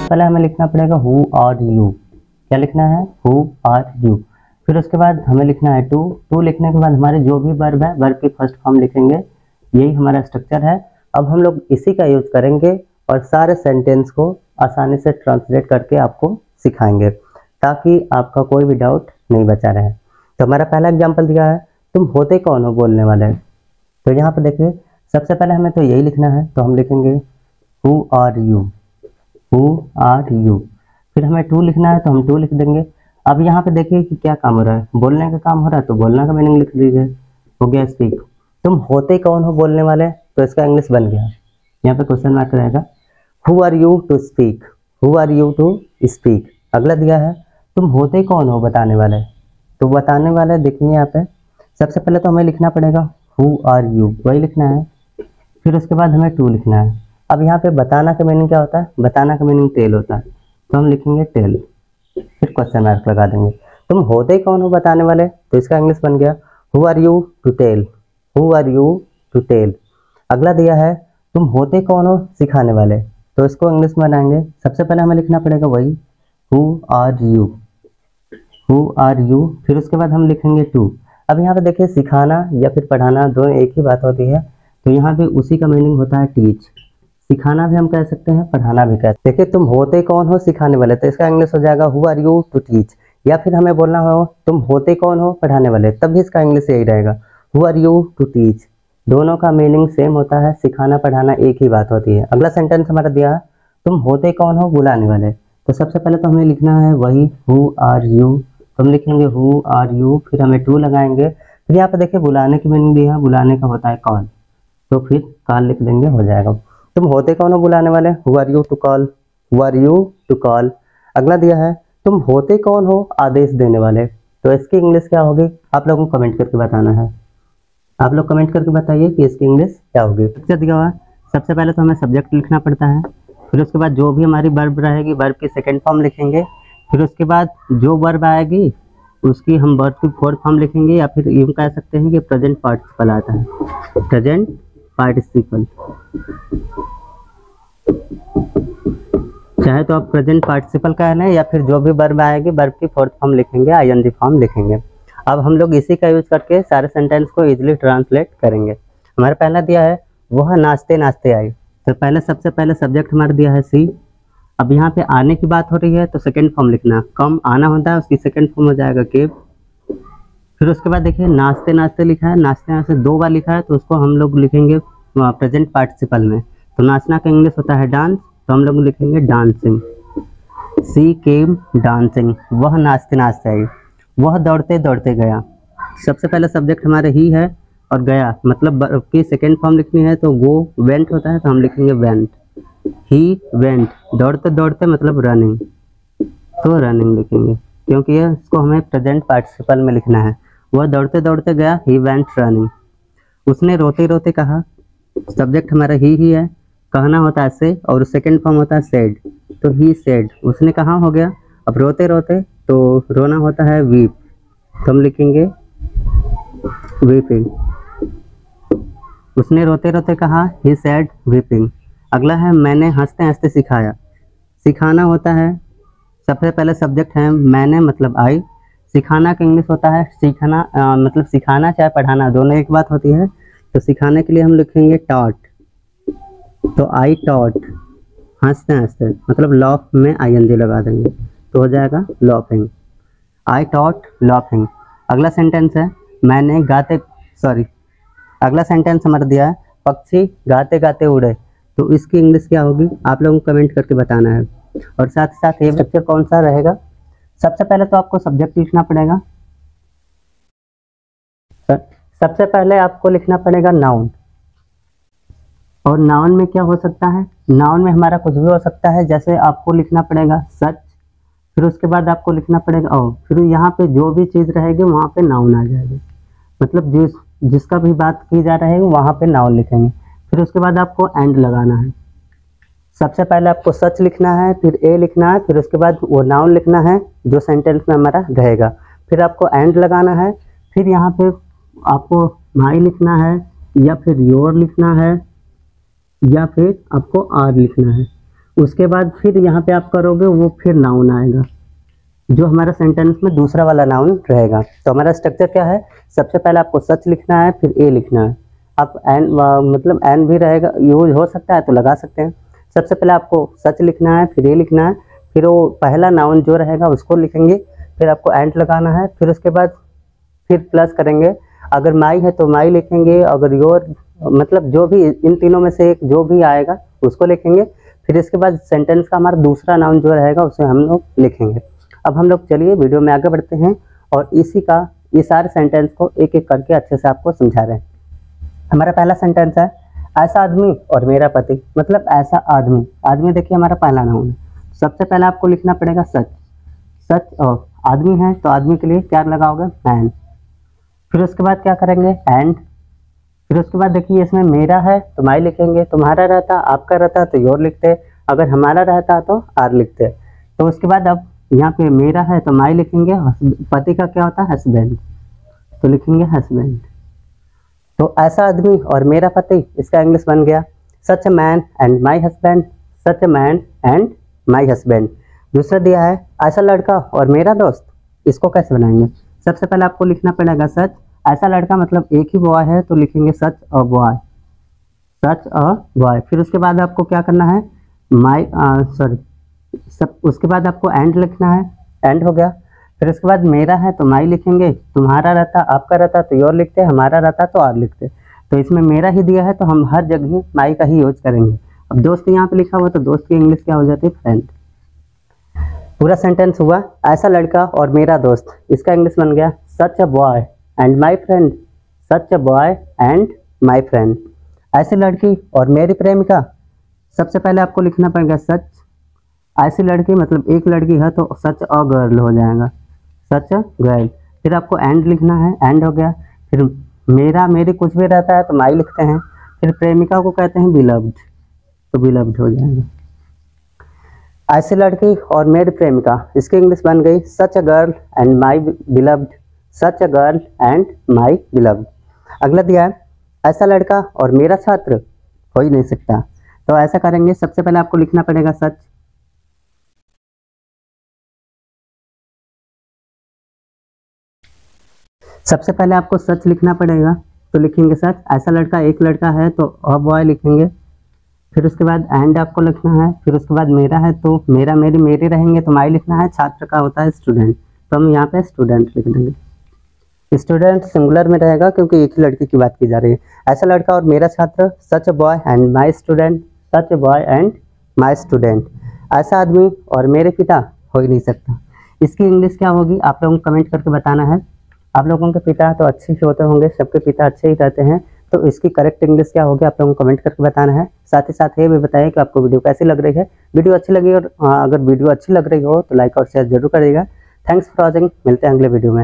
पहले हमें लिखना पड़ेगा हु आर यू। क्या लिखना है? Who are you. फिर उसके बाद हमें लिखना है टू। टू लिखने के बाद हमारे जो भी वर्ब है वर्ब की फर्स्ट फॉर्म लिखेंगे। यही हमारा स्ट्रक्चर है। अब हम लोग इसी का यूज करेंगे और सारे सेंटेंस को आसानी से ट्रांसलेट करके आपको सिखाएंगे ताकि आपका कोई भी डाउट नहीं बचा रहे। तो हमारा पहला एग्जाम्पल दिया है, तुम होते कौन हो बोलने वाले। तो यहाँ पर देखिए सबसे पहले हमें तो यही लिखना है, तो हम लिखेंगे who are you. Who are you. फिर हमें टू लिखना है तो हम टू लिख देंगे। अब यहाँ पे देखिए कि क्या काम हो रहा है, बोलने का काम हो रहा है, तो बोलने का मीनिंग लिख दीजिए, हो गया स्पीक। तुम होते कौन हो बोलने वाले, तो इसका इंग्लिश बन गया। यहाँ पे क्वेश्चन मार्क रहेगा, who are you to speak. Who are you to speak. अगला दिया है, तुम होते कौन हो बताने वाले। तो बताने वाले देखिए यहाँ पे सबसे पहले तो हमें लिखना पड़ेगा हु आर यू, वही लिखना है। फिर उसके बाद हमें टू लिखना है। अब यहाँ पे बताना का मीनिंग क्या होता है, बताना का मीनिंग टेल होता है, तो हम लिखेंगे टेल। फिर क्वेश्चन मार्क लगा देंगे, तुम होते कौन हो बताने वाले, तो इसका इंग्लिश बन गया who are you to tell. Who are you to tell. अगला दिया है, तुम होते कौन हो सिखाने वाले, तो इसको इंग्लिश में बनाएंगे। सबसे पहले हमें लिखना पड़ेगा वही who are you. Who are you. फिर उसके बाद हम लिखेंगे टू। अब यहाँ पे देखिए सिखाना या फिर पढ़ाना दोनों एक ही बात होती है, तो यहाँ पे उसी का मीनिंग होता है टीच। सिखाना भी हम कह सकते हैं, पढ़ाना भी कह सकते हैं। देखिए तुम होते कौन हो सिखाने वाले, तो इसका इंग्लिश हो जाएगा who are you to teach. या फिर हमें बोलना हो तुम होते कौन हो पढ़ाने वाले, तब भी इसका इंग्लिश यही रहेगा who are you to teach. दोनों का मीनिंग सेम होता है, सिखाना पढ़ाना एक ही बात होती है। अगला सेंटेंस हमारा दिया है, तुम होते कौन हो बुलाने वाले। तो सबसे पहले तो हमें लिखना है वही हु आर यू। तो हम लिखेंगे हु आर यू, फिर हमें टू लगाएंगे। फिर यहाँ पे देखिए बुलाने की मीनिंग दिया है, बुलाने का होता है कॉल, तो फिर कॉल लिख देंगे, हो जाएगा। तुम होते कौन हो बुलाने वाले, who are you to call. Who are you to call. अगला दिया है, तुम होते कौन हो आदेश देने वाले, तो इसकी इंग्लिश क्या होगी, आप लोगों को कमेंट करके बताना है। आप लोग कमेंट करके बताइए कि इसकी इंग्लिश क्या होगी। पिक्चर दिया हुआ है, सबसे पहले तो हमें सब्जेक्ट लिखना पड़ता है। फिर उसके बाद जो भी हमारी वर्ब रहेगी वर्ब की सेकंड फॉर्म लिखेंगे। फिर उसके बाद जो वर्ब आएगी उसकी हम वर्ब की फोर्थ फॉर्म लिखेंगे, या फिर यूँ कह सकते हैं कि प्रेजेंट पार्टिसिपल आता है, प्रेजेंट पार्टिसिपल। चाहे तो आप प्रेजेंट पार्टिसिपल का है ना, या फिर जो भी वर्ब आएगी वर्ब की फोर्थ फॉर्म लिखेंगे, आईएनजी फॉर्म लिखेंगे। अब हम लोग इसी का यूज करके सारे सेंटेंस को इजीली ट्रांसलेट करेंगे। हमारा पहला दिया है, वह नाचते नाचते आई। तो पहले सबसे पहले सब्जेक्ट हमारा दिया है सी। अब यहाँ पे आने की बात हो रही है तो सेकंड फॉर्म लिखना, कम आना होता है उसकी सेकंड फॉर्म हो जाएगा केव। फिर उसके बाद देखिए नाचते नाचते लिखा है, नाचते नाचते दो बार लिखा है, तो उसको हम लोग लिखेंगे प्रेजेंट पार्टिसिपल में। तो नाचना का इंग्लिश होता है डांस, तो हम लोग लिखेंगे डांसिंग। सी केम डांसिंग। वह नाचते नाचते आई, वह दौड़ते दौड़ते गया। सबसे पहले सब्जेक्ट हमारे ही है और गया मतलब की सेकेंड फॉर्म लिखनी है, तो गो वेंट होता है, तो हम लिखेंगे वेंट। He went. दौड़ते दौड़ते मतलब रनिंग, तो रनिंग लिखेंगे क्योंकि ये इसको हमें प्रेजेंट पार्टिसिपल में लिखना है। वह दौड़ते दौड़ते गया, ही वेंट रनिंग। उसने रोते रोते कहा, सब्जेक्ट हमारा ही है, कहना होता है से और सेकेंड फॉर्म होता है सेड, तो ही सेड। उसने कहा हो गया। अब रोते रोते तो रोना होता है वीप, तो हम लिखेंगे वीपिंग। उसने रोते रोते कहा, ही सेड वीपिंग। अगला है मैंने हंसते हंसते सिखाया। सिखाना होता है, सबसे पहले सब्जेक्ट है मैंने मतलब आई। सिखाना का इंग्लिश होता है सीखना, मतलब सिखाना चाहे पढ़ाना दोनों एक बात होती है। तो सिखाने के लिए हम लिखेंगे टॉट, तो आई टॉट। हंसते हंसते मतलब लॉफ में आईएनजी लगा देंगे, तो हो जाएगा लॉफिंग। I taught laughing. अगला सेंटेंस है मैंने गाते अगला सेंटेंस हमारा दिया है पक्षी गाते गाते उड़े, तो इसकी इंग्लिश क्या होगी आप लोगों को कमेंट करके बताना है। और साथ ही साथ ये स्ट्रक्चर कौन सा रहेगा, सबसे पहले तो आपको सब्जेक्ट लिखना पड़ेगा। सबसे पहले आपको लिखना पड़ेगा नाउन, और नाउन में क्या हो सकता है, नाउन में हमारा कुछ भी हो सकता है। जैसे आपको लिखना पड़ेगा सच, फिर उसके बाद आपको लिखना पड़ेगा ओ, फिर यहाँ पे जो भी चीज़ रहेगी वहाँ पे नाउन आ जाएगी, मतलब जिसका भी बात की जा रही है वहाँ पे नाउन लिखेंगे। फिर उसके बाद आपको एंड लगाना है। सबसे पहले आपको सच लिखना है, फिर ए लिखना है, फिर उसके बाद वो नाउन लिखना है जो सेंटेंस में हमारा रहेगा। फिर आपको एंड लगाना है। फिर यहाँ पे आपको माई लिखना है, या फिर योर लिखना है, या फिर आपको आर लिखना है। उसके बाद फिर यहाँ पे आप करोगे वो फिर नाउन आएगा, जो हमारा सेंटेंस में दूसरा वाला नाउन रहेगा। तो हमारा स्ट्रक्चर क्या है, सबसे पहले आपको सच लिखना है, फिर ए लिखना है। आप एन मतलब एन भी रहेगा, यूज हो सकता है तो लगा सकते हैं। सबसे पहले आपको सच लिखना है, फिर ए लिखना है, फिर वो पहला नाउन जो रहेगा उसको लिखेंगे, फिर आपको एंड लगाना है, फिर उसके बाद फिर प्लस करेंगे। अगर माई है तो माई लिखेंगे, अगर योर मतलब जो भी इन तीनों में से एक जो भी आएगा उसको लिखेंगे। फिर इसके बाद सेंटेंस का हमारा दूसरा नाउन जो रहेगा उसे हम लोग लिखेंगे। अब हम लोग चलिए वीडियो में आगे बढ़ते हैं और इसी का ये सारे सेंटेंस को एक एक करके अच्छे से आपको समझा रहे हैं। हमारा पहला सेंटेंस है ऐसा आदमी और मेरा पति, मतलब ऐसा आदमी, आदमी देखिए हमारा पहला नाउन है। सबसे पहले आपको लिखना पड़ेगा सच, सच और आदमी है तो आदमी के लिए क्या लगाओगे, मैन। फिर उसके बाद क्या करेंगे, एंड। फिर उसके बाद देखिए इसमें मेरा है तो माई लिखेंगे, तुम्हारा रहता आपका रहता तो योर लिखते, अगर हमारा रहता तो आर लिखते। तो उसके बाद अब यहाँ पे मेरा है तो माई लिखेंगे, पति का क्या होता है हस्बैंड, तो लिखेंगे हस्बैंड। तो ऐसा आदमी और मेरा पति, इसका इंग्लिश बन गया such a man and my husband, such a man and my husband. दूसरा दिया है ऐसा लड़का और मेरा दोस्त, इसको कैसे बनाएंगे, सबसे पहले आपको लिखना पड़ेगा सच, ऐसा लड़का मतलब एक ही बॉय है तो लिखेंगे सच a boy, such a boy. फिर उसके बाद आपको क्या करना है, माई उसके बाद आपको एंड लिखना है, एंड हो गया। फिर उसके बाद मेरा है तो माई लिखेंगे, तुम्हारा रहता आपका रहता तो योर लिखते, हमारा रहता तो आर लिखते। तो इसमें मेरा ही दिया है तो हम हर जगह माई का ही यूज करेंगे। अब दोस्त यहाँ पे लिखा हुआ तो दोस्त की इंग्लिश क्या हो जाती है, फ्रेंड। पूरा सेंटेंस हुआ ऐसा लड़का और मेरा दोस्त, इसका इंग्लिश बन गया such a boy and my friend, such a boy and my friend. ऐसी लड़की और मेरी प्रेमिका, सबसे पहले आपको लिखना पड़ेगा सच, ऐसी लड़की मतलब एक लड़की है तो सच अ गर्ल हो जाएगा, सच अ गर्ल। फिर आपको एंड लिखना है, एंड हो गया। फिर मेरा मेरी कुछ भी रहता है तो माई लिखते हैं। फिर प्रेमिका को कहते हैं बिलव्ड, तो बिलव्ड हो जाएगा। ऐसी लड़की और मेरी प्रेमिका, इसकी इंग्लिश बन गई such a girl and my beloved, such a girl and my beloved. अगला दिया है ऐसा लड़का और मेरा छात्र, हो ही नहीं सकता, तो ऐसा करेंगे सबसे पहले आपको लिखना पड़ेगा सच, सबसे पहले आपको सच लिखना पड़ेगा तो लिखेंगे सच, ऐसा लड़का एक लड़का है तो अ बॉय लिखेंगे। फिर उसके बाद एंड आपको लिखना है। फिर उसके बाद मेरा है तो मेरा मेरी मेरे रहेंगे तो माई लिखना है, छात्र का होता है स्टूडेंट, तो हम यहाँ पे स्टूडेंट लिख देंगे। स्टूडेंट सिंगुलर में रहेगा क्योंकि एक ही लड़की की बात की जा रही है। ऐसा लड़का और मेरा छात्र, such a boy and my student, such a boy and my student. ऐसा आदमी और मेरे पिता, हो ही नहीं सकता। इसकी इंग्लिश क्या होगी आप लोगों को कमेंट करके बताना है। आप लोगों के पिता तो अच्छे ही होते होंगे, सबके पिता अच्छे ही रहते हैं, तो इसकी करेक्ट इंग्लिश क्या होगी आप लोगों को कमेंट करके बताना है। साथ ही साथ ये भी बताइए कि आपको वीडियो कैसी लग रही है। वीडियो अच्छी लगी और अगर वीडियो अच्छी लग रही हो तो लाइक और शेयर जरूर करिएगा। थैंक्स फॉर वॉचिंग, मिलते हैं अगले वीडियो में।